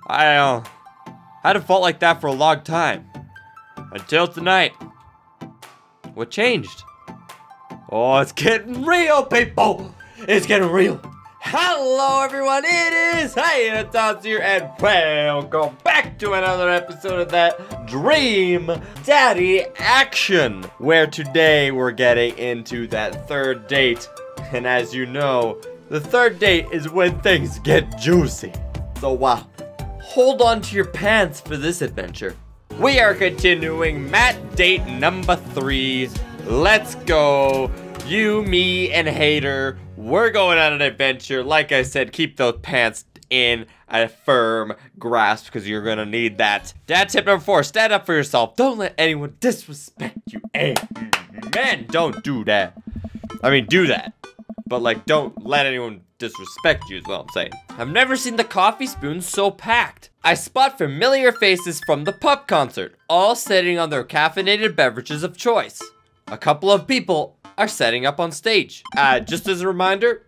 I had a fault like that for a long time. Until tonight. What changed? Oh, it's getting real, people! It's getting real! Hello, everyone! It is HaterTots here, and welcome back to another episode of that Dream Daddy Action, where today we're getting into that third date. And as you know, the third date is when things get juicy. So, hold on to your pants for this adventure. We are continuing Matt date number 3. Let's go. You, me, and Hater. We're going on an adventure. Like I said, keep those pants in a firm grasp because you're going to need that. Dad tip number 4, stand up for yourself. Don't let anyone disrespect you. Hey, man, don't do that. I mean, do that. But, like, don't let anyone disrespect you is what I'm saying. I've never seen the coffee spoon so packed. I spot familiar faces from the pub concert, all sitting on their caffeinated beverages of choice. A couple of people are setting up on stage. Just as a reminder,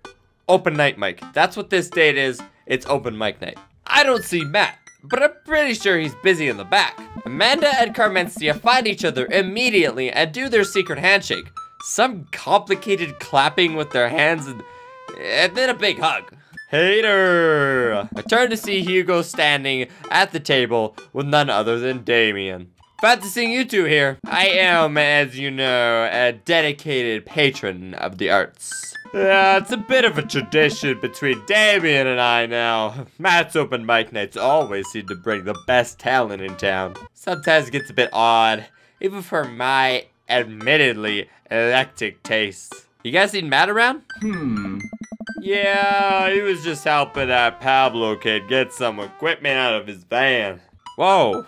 open night mic. That's what this date is. It's open mic night. I don't see Matt, but I'm pretty sure he's busy in the back. Amanda and Carmencia find each other immediately and do their secret handshake. Some complicated clapping with their hands and then a big hug. Hater! I turn to see Hugo standing at the table with none other than Damien. Fancying you two here. I am, as you know, a dedicated patron of the arts. It's a bit of a tradition between Damien and I now. Matt's open mic nights always seem to bring the best talent in town. Sometimes it gets a bit odd, even for my admittedly eclectic tastes. You guys seen Matt around? Yeah, he was just helping that Pablo kid get some equipment out of his van. Whoa.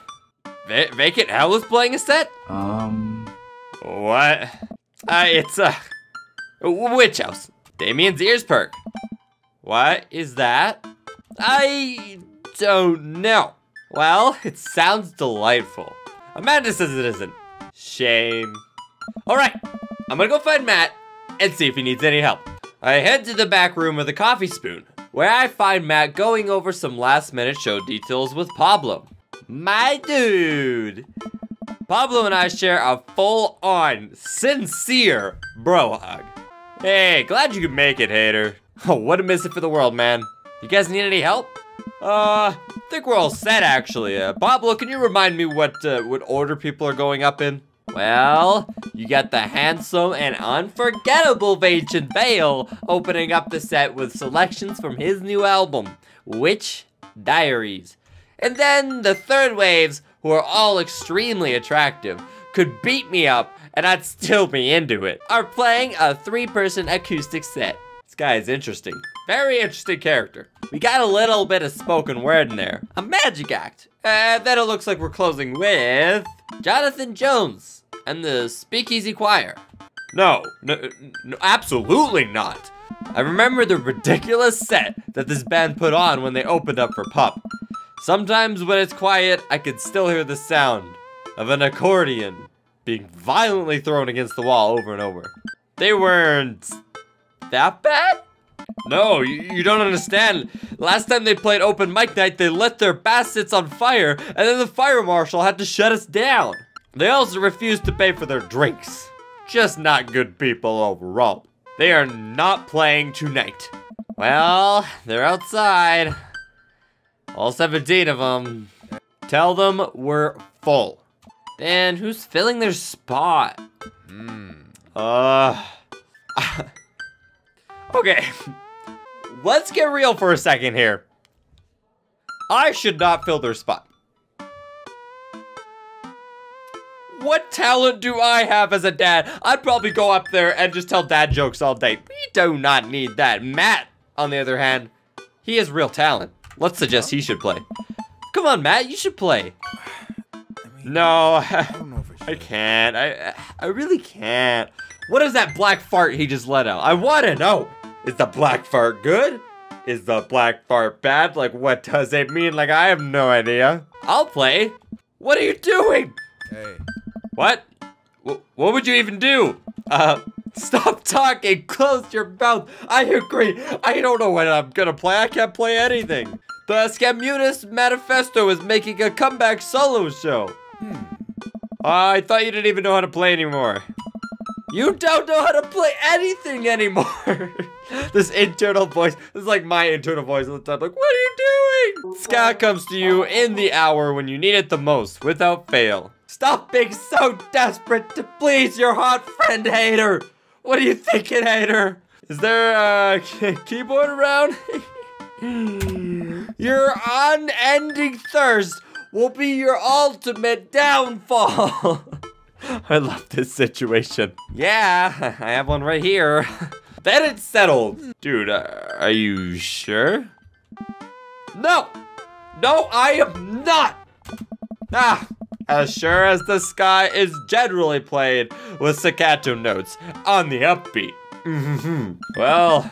Vacant Hell is playing a set? What? It's a witch house. Damien's ears perk. What is that? I don't know. Well, it sounds delightful. Amanda says it isn't. Shame. Alright, I'm gonna go find Matt and see if he needs any help. I head to the back room of the coffee spoon, where I find Matt going over some last-minute show details with Pablo. My dude! Pablo and I share a full-on, sincere bro hug. Hey, glad you could make it, Hater. Oh, wouldn't miss it for the world, man. You guys need any help? Think we're all set, actually. Pablo, can you remind me what order people are going up in? Well, you got the handsome and unforgettable Vincent Vale opening up the set with selections from his new album, Witch Diaries. And then the third waves, who are all extremely attractive, could beat me up and I'd still be into it, are playing a 3-person acoustic set. This guy is interesting. Very interesting character. We got a little bit of spoken word in there. A magic act. Then it looks like we're closing with Jonathan Jones and the Speakeasy Choir. No, absolutely not. I remember the ridiculous set that this band put on when they opened up for Pup. Sometimes when it's quiet, I can still hear the sound of an accordion being violently thrown against the wall over and over. They weren't that bad? No, you don't understand. Last time they played open mic night, they lit their baskets on fire, and then the fire marshal had to shut us down. They also refused to pay for their drinks. Just not good people overall. They are not playing tonight. Well, they're outside. All 17 of them. Tell them we're full. Then who's filling their spot? Okay. Let's get real for a second here. I should not fill their spot. What talent do I have as a dad? I'd probably go up there and just tell dad jokes all day. We do not need that. Matt, on the other hand, he has real talent. Let's suggest he should play. Come on, Matt, you should play. No, I can't. I really can't. What is that black fart he just let out? I want to know. Is the black fart good? Is the black fart bad? Like, what does it mean? Like, I have no idea. I'll play. What are you doing? Hey. What? What would you even do? Stop talking. Close your mouth. I agree. I don't know what I'm gonna play. I can't play anything. The Scamunus Manifesto is making a comeback solo show. I thought you didn't even know how to play anymore. You don't know how to play anything anymore. This internal voice, this is like my internal voice all the time. Like, what are you doing? Ska comes to you in the hour when you need it the most, without fail. Stop being so desperate to please your hot friend, Hater. What are you thinking, Hater? Is there a keyboard around? Your unending thirst will be your ultimate downfall. I love this situation. Yeah, I have one right here. Then it's settled. Dude, are you sure? No! No, I am not! As sure as the sky is generally played with staccato notes on the upbeat. Well,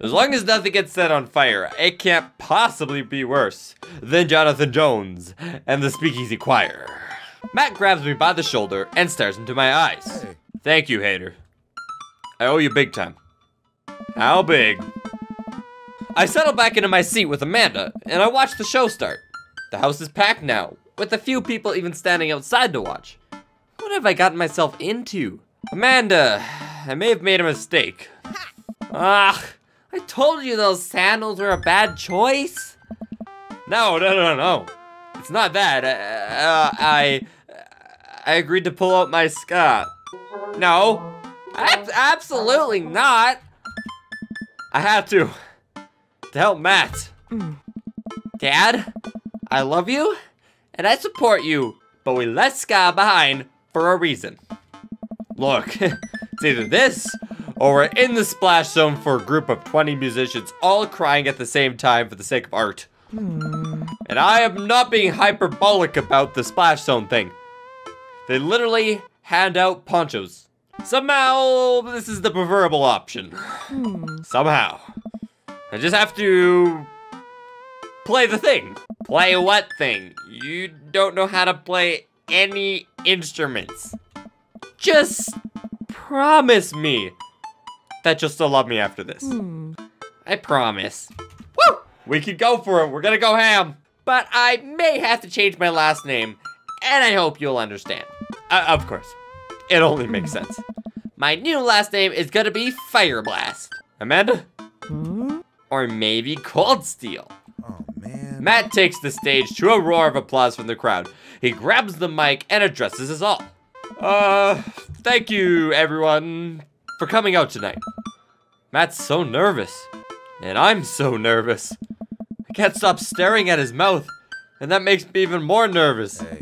as long as nothing gets set on fire, it can't possibly be worse than Jonathan Jones and the Speakeasy Choir. Matt grabs me by the shoulder and stares into my eyes. Hey. Thank you, Hater. I owe you big time. How big? I settle back into my seat with Amanda, and I watch the show start. The house is packed now, with a few people even standing outside to watch. What have I gotten myself into? Amanda, I may have made a mistake. I told you those sandals were a bad choice. No. It's not that. I agreed to pull out my skirt. No, absolutely not. I had to help Matt. Dad, I love you, and I support you, but we left Ska behind for a reason. Look, it's either this, or we're in the splash zone for a group of 20 musicians all crying at the same time for the sake of art. And I am not being hyperbolic about the splash zone thing. They literally hand out ponchos. Somehow, this is the preferable option. Somehow. I just have to play the thing. Play what thing? You don't know how to play any instruments. Just promise me that you'll still love me after this. I promise. Woo! We can go for it. We're gonna go ham. But I may have to change my last name, and I hope you'll understand. Of course. It only makes sense. My new last name is gonna be Fireblast. Amanda? Or maybe Cold Steel. Oh, man. Matt takes the stage to a roar of applause from the crowd. He grabs the mic and addresses us all. Thank you, everyone, for coming out tonight. Matt's so nervous. And I'm so nervous. I can't stop staring at his mouth. And that makes me even more nervous. Hey.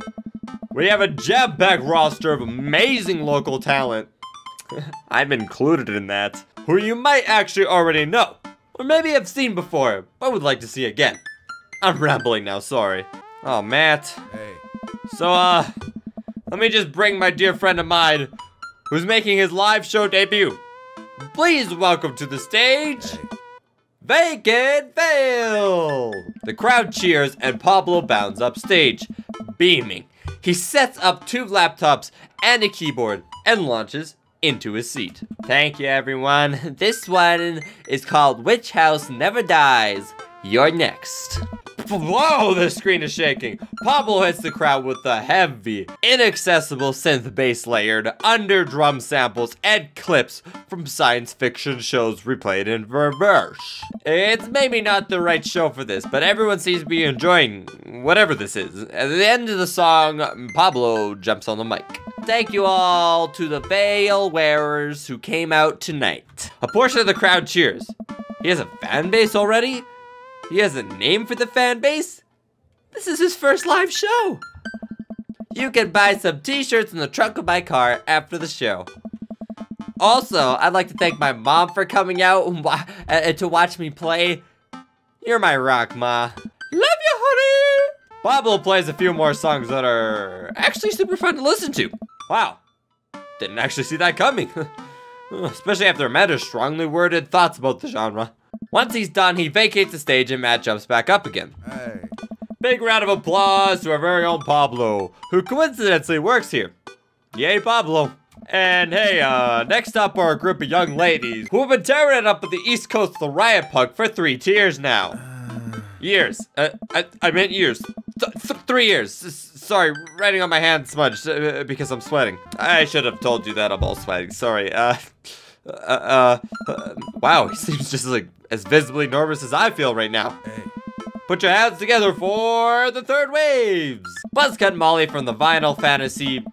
We have a jam-packed roster of amazing local talent. I'm included in that. Who you might actually already know. Or maybe have seen before, but would like to see again. I'm rambling now, sorry. Oh, Matt. Hey. So, let me just bring my dear friend of mine, who's making his live show debut. Please welcome to the stage, Vacant Veil! The crowd cheers and Pablo bounds up stage, beaming. He sets up 2 laptops and a keyboard and launches into his seat. Thank you, everyone. This one is called Witch House Never Dies. You're next. Whoa, the screen is shaking. Pablo hits the crowd with the heavy, inaccessible synth bass layered under drum samples and clips from science fiction shows replayed in reverse. It's maybe not the right show for this, but everyone seems to be enjoying whatever this is. At the end of the song, Pablo jumps on the mic. Thank you all to the veil wearers who came out tonight. A portion of the crowd cheers. He has a fan base already? He has a name for the fan base? This is his first live show. You can buy some t-shirts in the trunk of my car after the show. Also, I'd like to thank my mom for coming out and to watch me play. You're my rock, Ma. Love you, honey! Pablo plays a few more songs that are actually super fun to listen to. Wow, didn't actually see that coming. Especially after Amanda's strongly worded thoughts about the genre. Once he's done, he vacates the stage and Matt jumps back up again. Hey. Big round of applause to our very own Pablo, who coincidentally works here. Yay, Pablo. And hey, next up are a group of young ladies who have been tearing it up at the East Coast of the Riot Punk for 3 tiers now. Years. I meant years. 3 years. Sorry, writing on my hand smudged because I'm sweating. I should have told you that I'm all sweating. Sorry. Wow, he seems just like as visibly nervous as I feel right now. Hey. Put your hands together for the third waves. Buzzcut Molly from the Vinyl Fantasy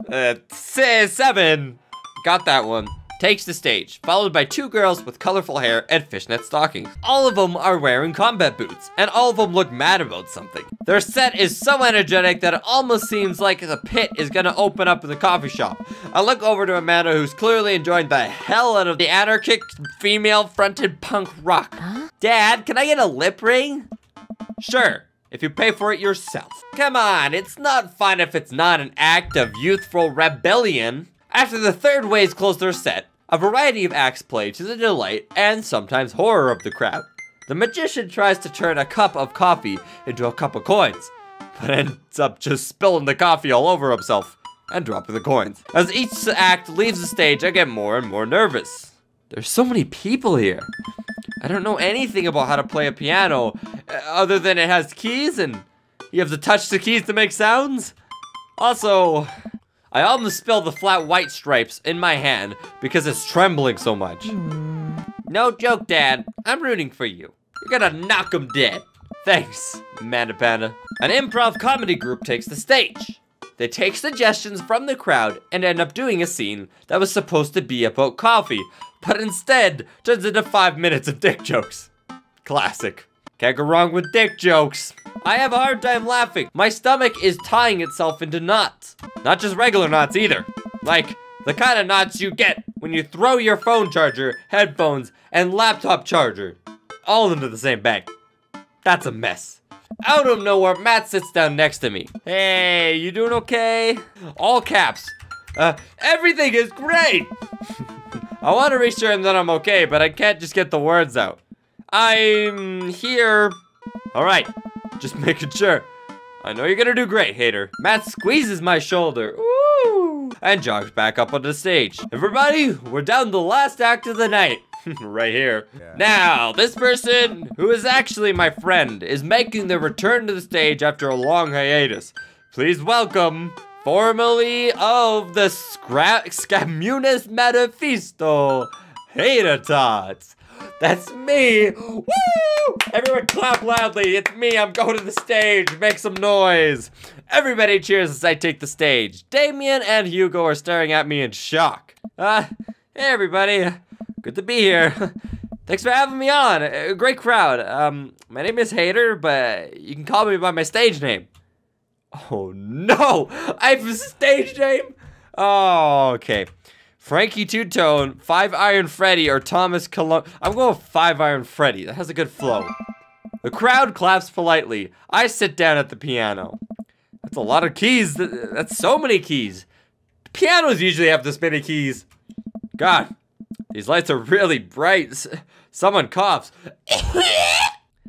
7. Got that one. Takes the stage, followed by 2 girls with colorful hair and fishnet stockings. All of them are wearing combat boots, and all of them look mad about something. Their set is so energetic that it almost seems like the pit is gonna open up in the coffee shop. I look over to Amanda, who's clearly enjoying the hell out of the anarchic female-fronted punk rock. Huh? Dad, can I get a lip ring? Sure, if you pay for it yourself. Come on, it's not fun if it's not an act of youthful rebellion. After the third waves close their set, a variety of acts play to the delight and sometimes horror of the crowd. The magician tries to turn a cup of coffee into a cup of coins, but ends up just spilling the coffee all over himself and dropping the coins. As each act leaves the stage, I get more and more nervous. There's so many people here. I don't know anything about how to play a piano other than it has keys and you have to touch the keys to make sounds. Also, I almost spilled the flat white stripes in my hand because it's trembling so much. No joke, Dad. I'm rooting for you. You're gonna knock him dead. Thanks, Amanda Panda. An improv comedy group takes the stage. They take suggestions from the crowd and end up doing a scene that was supposed to be about coffee, but instead turns into 5 minutes of dick jokes. Classic. Can't go wrong with dick jokes. I have a hard time laughing. My stomach is tying itself into knots. Not just regular knots either. Like the kind of knots you get when you throw your phone charger, headphones, and laptop charger all into the same bag. That's a mess. Out of nowhere, Matt sits down next to me. Hey, you doing okay? All caps. Everything is great. I want to reassure him that I'm okay, but I can't just get the words out. I'm here. All right, just making sure. I know you're gonna do great, hater. Matt squeezes my shoulder, ooh, and jogs back up on the stage. Everybody, we're down to the last act of the night. Right here. Yeah. Now, this person, who is actually my friend, is making their return to the stage after a long hiatus. Please welcome, formerly of the Scamunus Manifesto, HaterTots. That's me. Woo! Everyone clap loudly. It's me. I'm going to the stage. Make some noise. Everybody cheers as I take the stage. Damien and Hugo are staring at me in shock. Hey everybody. Good to be here. Thanks for having me on. A great crowd. My name is Hater, but you can call me by my stage name. Oh no! I have a stage name? Oh, okay. Frankie Two-Tone, 5 Iron Freddy, or Thomas Cologne. I'm going with 5 Iron Freddy. That has a good flow. The crowd claps politely. I sit down at the piano. That's a lot of keys. That's so many keys. Pianos usually have this many keys. God, these lights are really bright. Someone coughs.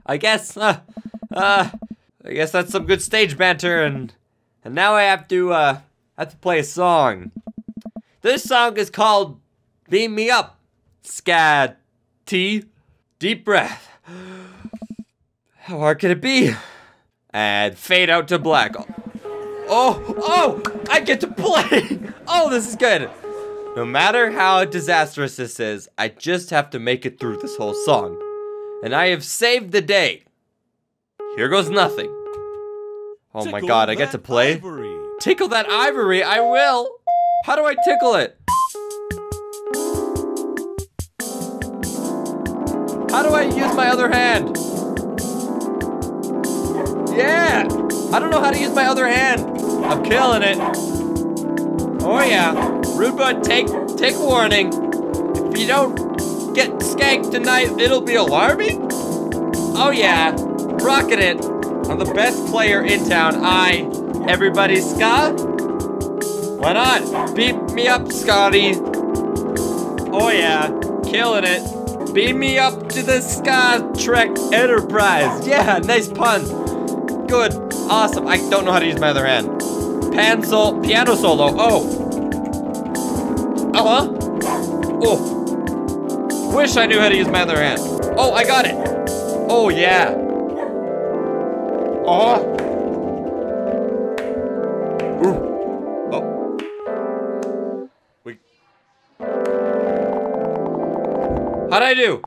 I guess that's some good stage banter, and now I have to play a song. This song is called Beam Me Up, Scat-T. Deep breath. How hard can it be? And fade out to black. Oh, I get to play. Oh, this is good. No matter how disastrous this is, I just have to make it through this whole song. And I have saved the day. Here goes nothing. Oh my God, I get to play? Ivory. Tickle that ivory, I will. How do I tickle it? How do I use my other hand? Yeah! I don't know how to use my other hand. I'm killing it. Oh yeah. Rude Bud, take warning. If you don't get skanked tonight, it'll be alarming? Oh yeah. Rocking it. I'm the best player in town. Everybody ska? Why not? Beat me up, Scotty. Oh yeah, killing it. Beam me up to the Star Trek Enterprise. Yeah, nice pun. Good, awesome. I don't know how to use my other hand. Piano solo, Oh. Wish I knew how to use my other hand. Oh, I got it. Oh yeah. Oh! Ooh. Oh. How'd I do?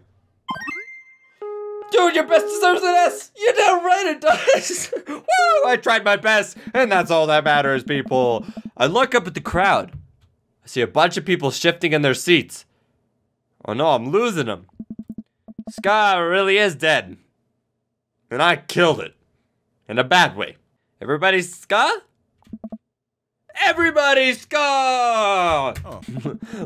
Dude, your best deserves an S! You're damn right it does! Woo! I tried my best, and that's all that matters, people. I look up at the crowd. I see a bunch of people shifting in their seats. Oh no, I'm losing them. Ska really is dead. And I killed it. In a bad way. Everybody ska? Everybody ska! Oh.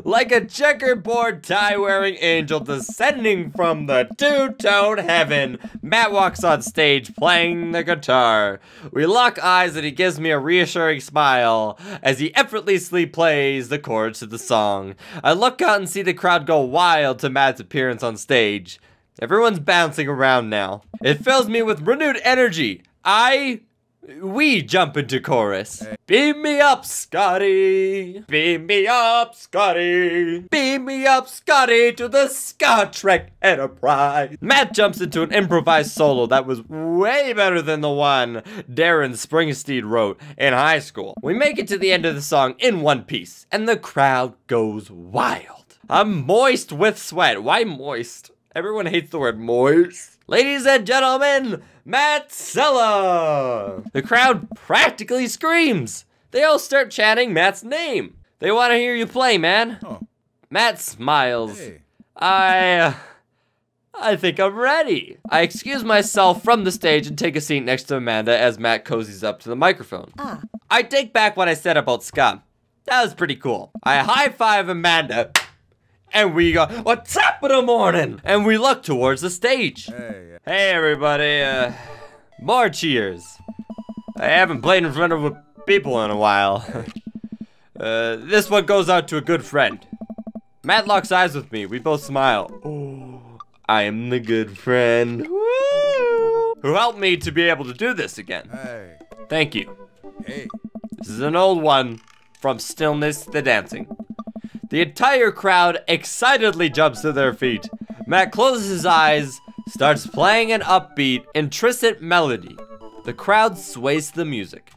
Like a checkerboard tie-wearing angel descending from the two-tone heaven, Matt walks on stage playing the guitar. We lock eyes and he gives me a reassuring smile as he effortlessly plays the chords to the song. I look out and see the crowd go wild to Matt's appearance on stage. Everyone's bouncing around now. It fills me with renewed energy. We jump into chorus. Beam me up, Scotty. Beam me up, Scotty. Beam me up, Scotty, to the Star Trek Enterprise. Matt jumps into an improvised solo that was way better than the one Darren Springsteen wrote in high school. We make it to the end of the song in one piece, and the crowd goes wild. I'm moist with sweat. Why moist? Everyone hates the word moist. Ladies and gentlemen, Matt Sella! The crowd practically screams. They all start chanting Matt's name. They want to hear you play, man. Oh. Matt smiles. Hey. I think I'm ready. I excuse myself from the stage and take a seat next to Amanda as Matt cozies up to the microphone. I take back what I said about Scott. That was pretty cool. I high-five Amanda. And we go, what's up in the morning? And we look towards the stage. Hey everybody, more cheers. I haven't played in front of people in a while. This one goes out to a good friend. Matt locks eyes with me, we both smile. Oh, I am the good friend. Woo! Who helped me to be able to do this again. Hey. Thank you. Hey. This is an old one from Stillness the Dancing. The entire crowd excitedly jumps to their feet. Matt closes his eyes, starts playing an upbeat, intristic melody. The crowd sways to the music.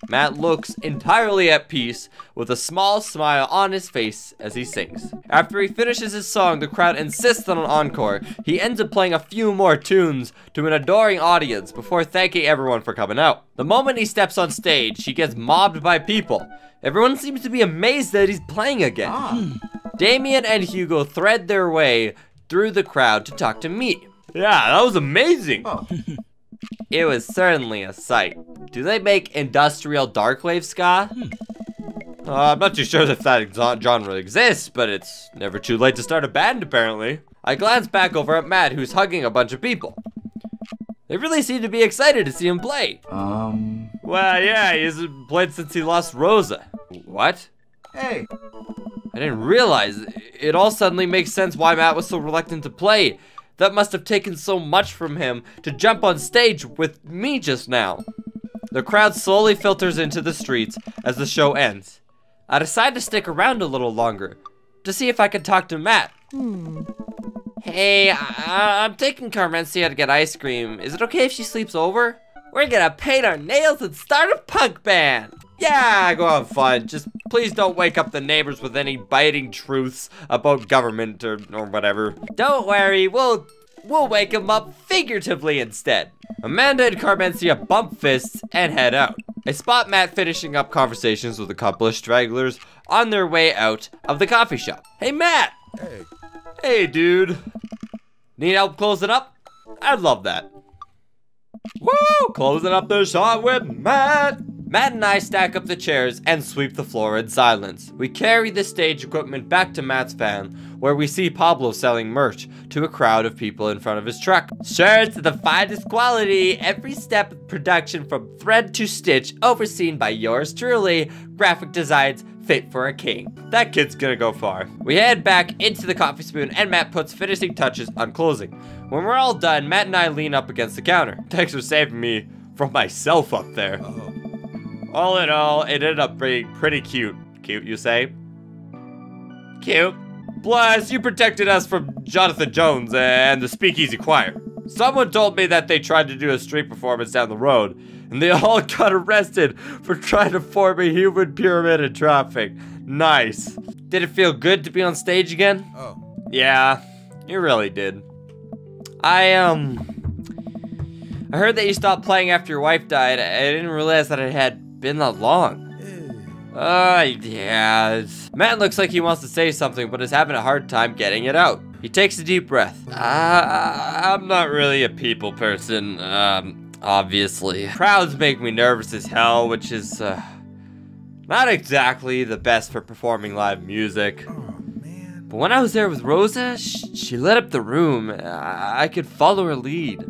Matt looks entirely at peace with a small smile on his face as he sings. After he finishes his song, the crowd insists on an encore. He ends up playing a few more tunes to an adoring audience before thanking everyone for coming out. The moment he steps on stage, he gets mobbed by people. Everyone seems to be amazed that he's playing again. Damien and Hugo thread their way through the crowd to talk to me. Yeah, that was amazing. Oh. It was certainly a sight. Do they make industrial darkwave ska? I'm not too sure if that genre exists, but it's never too late to start a band apparently. I glance back over at Matt, who's hugging a bunch of people. They really seem to be excited to see him play. Well, yeah, he hasn't played since he lost Rosa. What? Hey. I didn't realize. It all suddenly makes sense why Matt was so reluctant to play. That must have taken so much from him to jump on stage with me just now. The crowd slowly filters into the streets as the show ends. I decide to stick around a little longer to see if I can talk to Matt. Hey, I'm taking Carmencia to get ice cream. Is it okay if she sleeps over? We're gonna paint our nails and start a punk band. Yeah, go have fun. Just please don't wake up the neighbors with any biting truths about government or whatever. Don't worry, we'll wake them up figuratively instead. Amanda and Carmencia bump fists and head out. I spot Matt finishing up conversations with a couple of stragglers on their way out of the coffee shop. Hey, Matt! Hey. Hey, dude. Need help closing up? I'd love that. Woo! Closing up the shop with Matt! Matt and I stack up the chairs and sweep the floor in silence. We carry the stage equipment back to Matt's van, where we see Pablo selling merch to a crowd of people in front of his truck. Shirts of the finest quality, every step of production from thread to stitch, overseen by yours truly, graphic designs fit for a king. That kid's gonna go far. We head back into the coffee spoon and Matt puts finishing touches on closing. When we're all done, Matt and I lean up against the counter. Thanks for saving me from myself up there. All in all, it ended up being pretty cute. Cute, you say? Cute. Plus, you protected us from Jonathan Jones and the Speakeasy Choir. Someone told me that they tried to do a street performance down the road, and they all got arrested for trying to form a human pyramid in traffic. Nice. Did it feel good to be on stage again? Oh. Yeah, it really did. I heard that you stopped playing after your wife died. I didn't realize that it had been that long. Yeah. Matt looks like he wants to say something, but is having a hard time getting it out. He takes a deep breath. I'm not really a people person, obviously. Crowds make me nervous as hell, which is, not exactly the best for performing live music. Oh, man. But when I was there with Rosa, she lit up the room. I could follow her lead.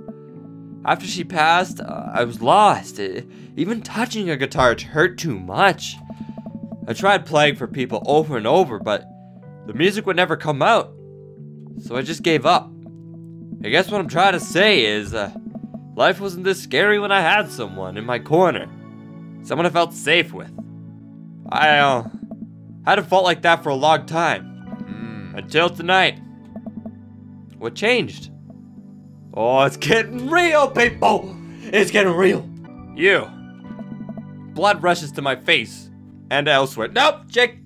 After she passed, I was lost. Even touching a guitar hurt too much. I tried playing for people over and over, but the music would never come out. So I just gave up. I guess what I'm trying to say is, life wasn't this scary when I had someone in my corner. Someone I felt safe with. I hadn't felt like that for a long time. Until tonight. What changed? Oh, it's getting real, people! It's getting real. You. Blood rushes to my face. And elsewhere. Nope, Jake.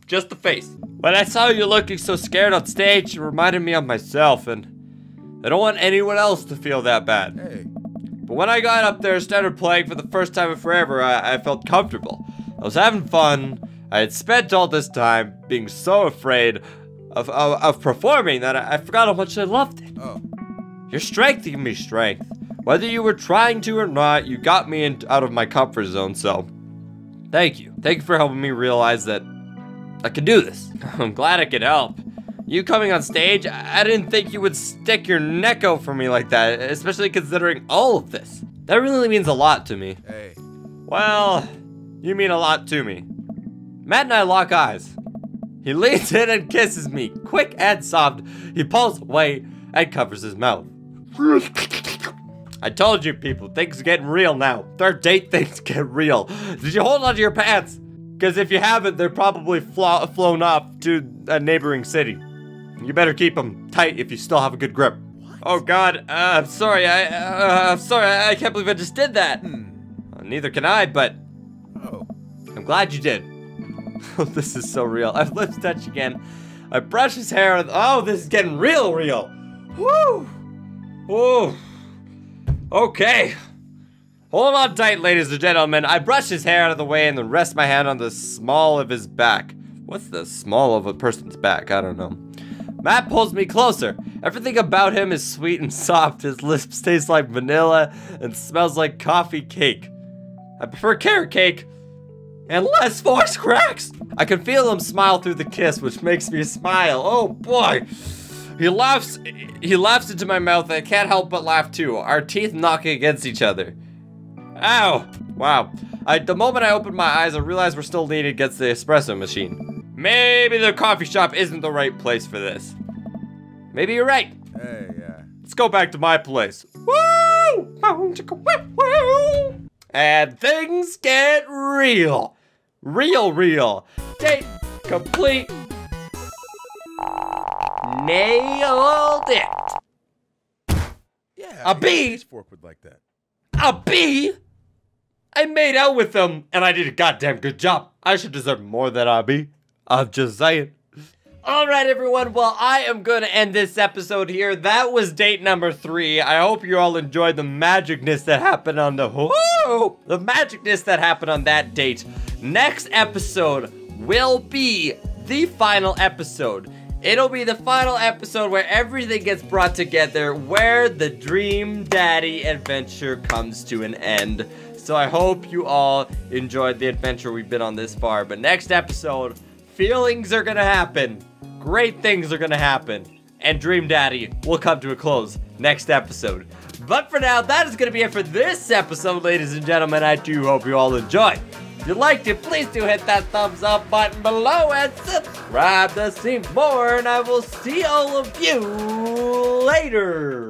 Just the face. When I saw you looking so scared on stage, it reminded me of myself, and I don't want anyone else to feel that bad. Hey. But when I got up there and started playing for the first time in forever, I felt comfortable. I was having fun. I had spent all this time being so afraid of performing that I forgot how much I loved it. Oh. Your strength gave me strength. Whether you were trying to or not, you got me out of my comfort zone, so thank you. Thank you for helping me realize that I could do this. I'm glad I could help. You coming on stage, I didn't think you would stick your neck out for me like that, especially considering all of this. That really means a lot to me. Hey. Well, you mean a lot to me. Matt and I lock eyes. He leans in and kisses me, quick and soft. He pulls away and covers his mouth. I told you people, things are getting real now. Third date, things get real. Did you hold on to your pants? Because if you haven't, they're probably flown off to a neighboring city. You better keep them tight if you still have a good grip. What? Oh God, I'm sorry. I'm sorry. I can't believe I just did that. Neither can I, but I'm glad you did. Oh, this is so real. I've lips touch again. I brush his hair. Oh, this is getting real. Woo! Oh. Okay. Hold on tight, ladies and gentlemen. I brush his hair out of the way and then rest my hand on the small of his back. What's the small of a person's back? I don't know. Matt pulls me closer. Everything about him is sweet and soft. His lips taste like vanilla and smells like coffee cake. I prefer carrot cake and less voice cracks. I can feel him smile through the kiss, which makes me smile. Oh boy. He laughs into my mouth and I can't help but laugh too. Our teeth knocking against each other. Ow. Wow. The moment I open my eyes, I realize we're still leaning against the espresso machine. Maybe the coffee shop isn't the right place for this. Maybe you're right. Hey, yeah. Let's go back to my place. Woo! And things get real. Real. Date complete. Nailed it. Yeah. A B. Fork would like that. A B? I made out with them, and I did a goddamn good job. I should deserve more than a B. I'm just saying. Alright everyone, well I am going to end this episode here. That was date number 3. I hope you all enjoyed the magicness that happened on the magicness that happened on that date. Next episode will be the final episode. It'll be the final episode where everything gets brought together, where the Dream Daddy adventure comes to an end. So I hope you all enjoyed the adventure we've been on this far. But next episode, feelings are gonna happen. Great things are gonna happen. And Dream Daddy will come to a close next episode. But for now, that is gonna be it for this episode, ladies and gentlemen. I do hope you all enjoyed. If you liked it, please do hit that thumbs up button below and subscribe to see more. And I will see all of you later.